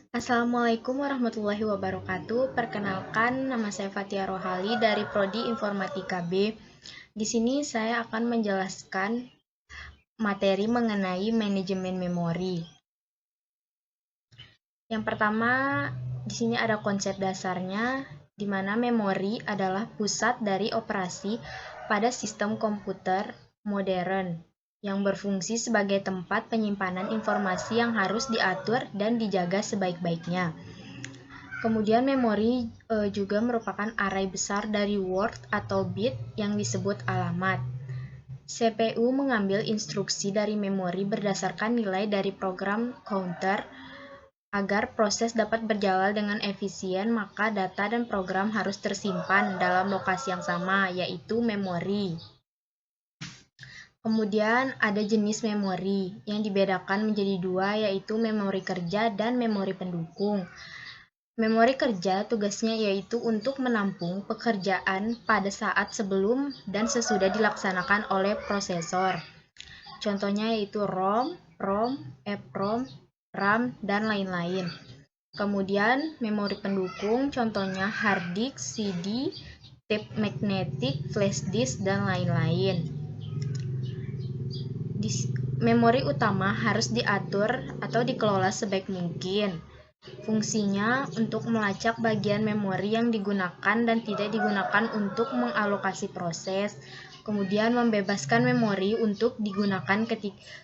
Assalamualaikum warahmatullahi wabarakatuh. Perkenalkan, nama saya Fatia Rohali dari Prodi Informatika B. Di sini saya akan menjelaskan materi mengenai manajemen memori. Yang pertama, di sini ada konsep dasarnya, di mana memori adalah pusat dari operasi pada sistem komputer modern yang berfungsi sebagai tempat penyimpanan informasi yang harus diatur dan dijaga sebaik-baiknya. Kemudian memori juga merupakan array besar dari word atau bit yang disebut alamat. CPU mengambil instruksi dari memori berdasarkan nilai dari program counter. Agar proses dapat berjalan dengan efisien, maka data dan program harus tersimpan dalam lokasi yang sama, yaitu memori. Kemudian ada jenis memori yang dibedakan menjadi dua, yaitu memori kerja dan memori pendukung. Memori kerja tugasnya yaitu untuk menampung pekerjaan pada saat sebelum dan sesudah dilaksanakan oleh prosesor. Contohnya yaitu ROM, ROM, EPROM, RAM, dan lain-lain. Kemudian memori pendukung contohnya hard disk, CD, tape magnetic, flash disk, dan lain-lain. Memori utama harus diatur atau dikelola sebaik mungkin. Fungsinya untuk melacak bagian memori yang digunakan dan tidak digunakan untuk mengalokasi proses, kemudian membebaskan memori untuk digunakan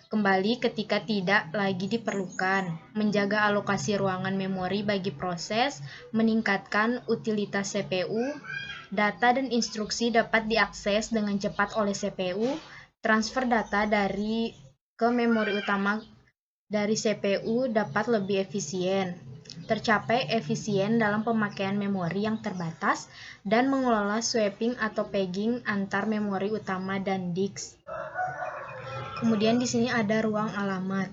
kembali ketika tidak lagi diperlukan, menjaga alokasi ruangan memori bagi proses, meningkatkan utilitas CPU, data dan instruksi dapat diakses dengan cepat oleh CPU, transfer data dari ke memori utama dari CPU dapat lebih efisien, tercapai efisien dalam pemakaian memori yang terbatas, dan mengelola swapping atau pegging antar memori utama dan disk. Kemudian di sini ada ruang alamat.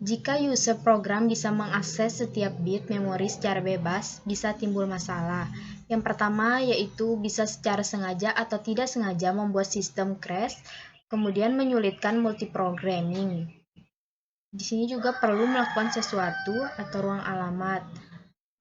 Jika user program bisa mengakses setiap bit memori secara bebas, bisa timbul masalah. Yang pertama yaitu bisa secara sengaja atau tidak sengaja membuat sistem crash, kemudian menyulitkan multiprogramming. Di sini juga perlu melakukan sesuatu atau ruang alamat,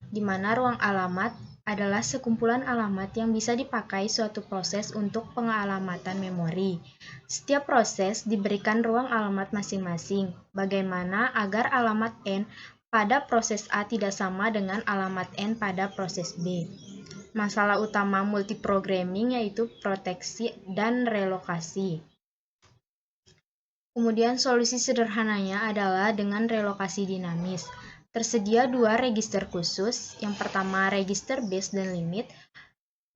di mana ruang alamat adalah sekumpulan alamat yang bisa dipakai suatu proses untuk pengalamatan memori. Setiap proses diberikan ruang alamat masing-masing. Bagaimana agar alamat N pada proses A tidak sama dengan alamat N pada proses B. Masalah utama multiprogramming yaitu proteksi dan relokasi. Kemudian solusi sederhananya adalah dengan relokasi dinamis. Tersedia dua register khusus, yang pertama register base dan limit,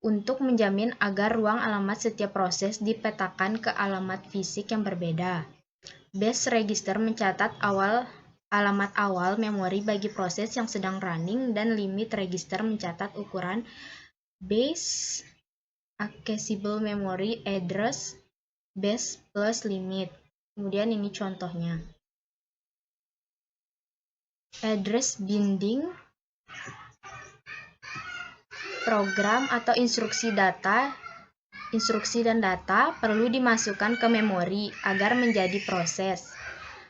untuk menjamin agar ruang alamat setiap proses dipetakan ke alamat fisik yang berbeda. Base register mencatat alamat awal memori bagi proses yang sedang running, dan limit register mencatat ukuran base accessible memory address base plus limit. Kemudian ini contohnya. Address binding program atau instruksi dan data perlu dimasukkan ke memori agar menjadi proses.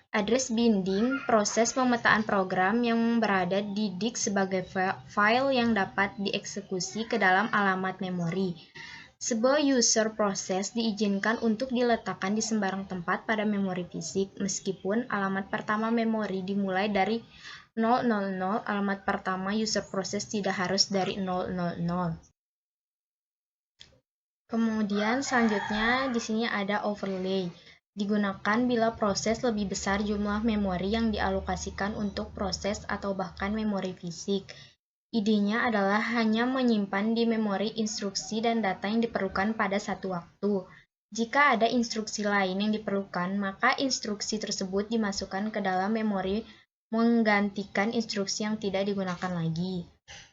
Address binding proses pemetaan program yang berada di disk sebagai file yang dapat dieksekusi ke dalam alamat memori. Sebuah user proses diizinkan untuk diletakkan di sembarang tempat pada memori fisik, meskipun alamat pertama memori dimulai dari 000, alamat pertama user proses tidak harus dari 000. Kemudian selanjutnya di sini ada overlay. Digunakan bila proses lebih besar jumlah memori yang dialokasikan untuk proses atau bahkan memori fisik. Idenya adalah hanya menyimpan di memori instruksi dan data yang diperlukan pada satu waktu. Jika ada instruksi lain yang diperlukan, maka instruksi tersebut dimasukkan ke dalam memori menggantikan instruksi yang tidak digunakan lagi.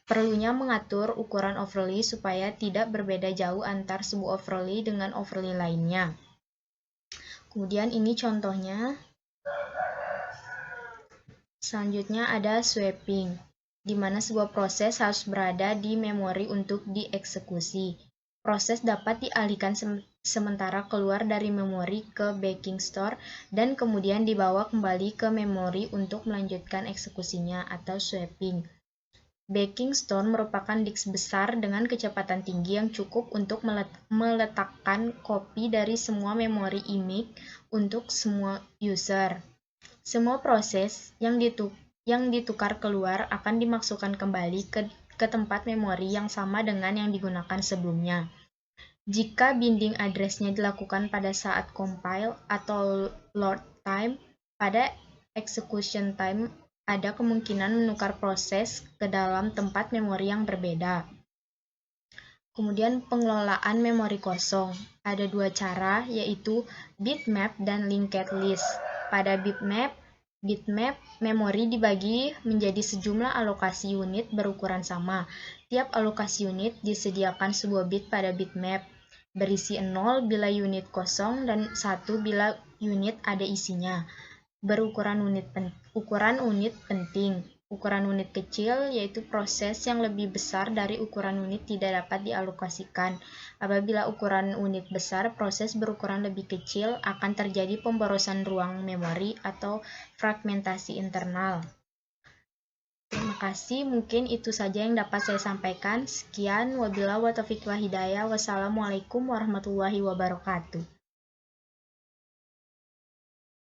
Perlunya mengatur ukuran overlay supaya tidak berbeda jauh antar sebuah overlay dengan overlay lainnya. Kemudian ini contohnya. Selanjutnya ada swapping, di mana sebuah proses harus berada di memori untuk dieksekusi. proses dapat dialihkan sementara keluar dari memori ke backing store dan kemudian dibawa kembali ke memori untuk melanjutkan eksekusinya atau swapping. Backing store merupakan disk besar dengan kecepatan tinggi yang cukup untuk meletakkan kopi dari semua memori image untuk semua user. Semua proses yang ditukar keluar akan dimasukkan kembali ke tempat memori yang sama dengan yang digunakan sebelumnya. Jika binding address-nya dilakukan pada saat compile atau load time, pada execution time ada kemungkinan menukar proses ke dalam tempat memori yang berbeda. Kemudian pengelolaan memori kosong. Ada dua cara, yaitu bitmap dan linked list. Pada bitmap memori dibagi menjadi sejumlah alokasi unit berukuran sama. Tiap alokasi unit disediakan sebuah bit pada bitmap, berisi 0 bila unit kosong dan 1 bila unit ada isinya. Ukuran unit penting. Ukuran unit kecil yaitu proses yang lebih besar dari ukuran unit tidak dapat dialokasikan. Apabila ukuran unit besar, proses berukuran lebih kecil akan terjadi pemborosan ruang memori atau fragmentasi internal. Terima kasih, mungkin itu saja yang dapat saya sampaikan. Sekian, wabillahi taufiq wal hidayah. Wassalamualaikum warahmatullahi wabarakatuh.